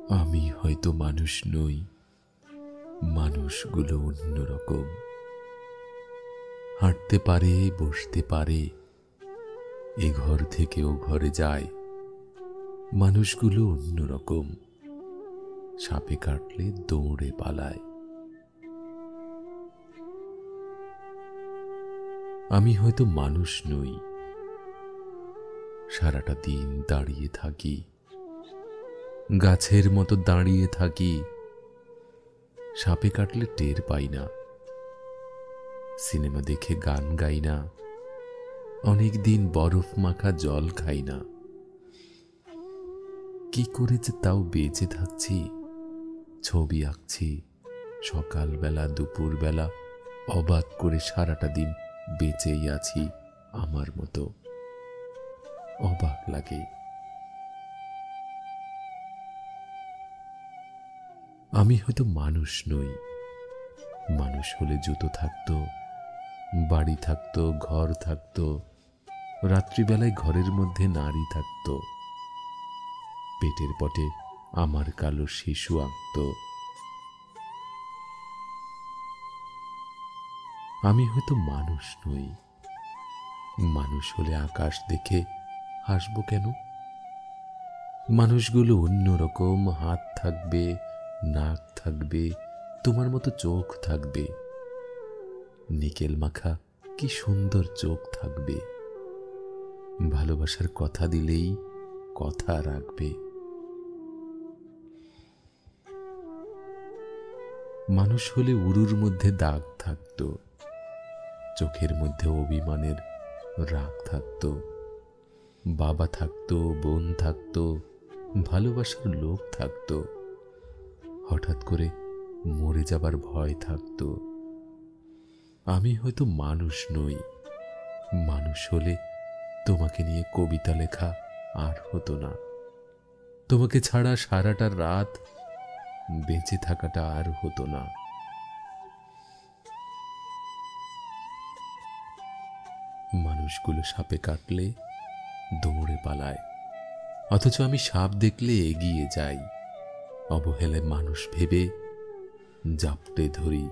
আমি হয়তো মানুষ নই, মানুষগুলো অন্যরকম। হাঁটতে পারে, বসতে পারে, এ ঘর থেকে ও ঘরে যায়। মানুষগুলো অন্যরকম, সাপে কাটলে দৌড়ে পালায়। আমি হয়তো মানুষ নই, সারাটা দিন দাঁড়িয়ে থাকি, গাছের মতো দাঁড়িয়ে থাকি। সাপে কাটলে টের পাই না, সিনেমা দেখে গান গাই না, অনেক দিন বরফ মাখা জল খাই না। কি করে যে তাও বেঁচে থাকছি, ছবি আঁকছি সকালবেলা দুপুরবেলা, অবাক করে সারাটা দিন বেঁচেই আছি আমার মতো। অবাক লাগে। আমি হয়তো মানুষ নই, মানুষ হলে জুতো থাকতো, বাড়ি থাকতো, ঘর থাকতো, রাত্রিবেলায় ঘরের মধ্যে নারী থাকতো, পেটের পটে আমার কালো শিশু আঁকত। আমি হয়তো মানুষ নই, মানুষ হলে আকাশ দেখে হাসবো কেন? মানুষগুলো অন্যরকম, হাত থাকবে, নাক থাকবে, তোমার মতো চোখ থাকবে, নিকেল মাখা কি সুন্দর চোখ থাকবে, ভালোবাসার কথা দিলেই কথা রাখবে। মানুষ হলে উরুর মধ্যে দাগ থাকতো, চোখের মধ্যে অভিমানের রাগ থাকতো, বাবা থাকতো, বোন থাকতো, ভালোবাসার লোক থাকতো, হঠাৎ করে মরে যাবার ভয় থাকতো। আমি হয়তো মানুষ নই, মানুষ হলে তোমাকে নিয়ে কবিতা লেখা আর হতো না, তোমাকে ছাড়া সারাটা রাত বেঁচে থাকাটা আর হতো না। মানুষগুলো সাপে কাটলে দৌড়ে পালায়, অথচ আমি সাপ দেখলে এগিয়ে যাই, অবহেলায় মানুষ ভেবে জাপটে ধরি।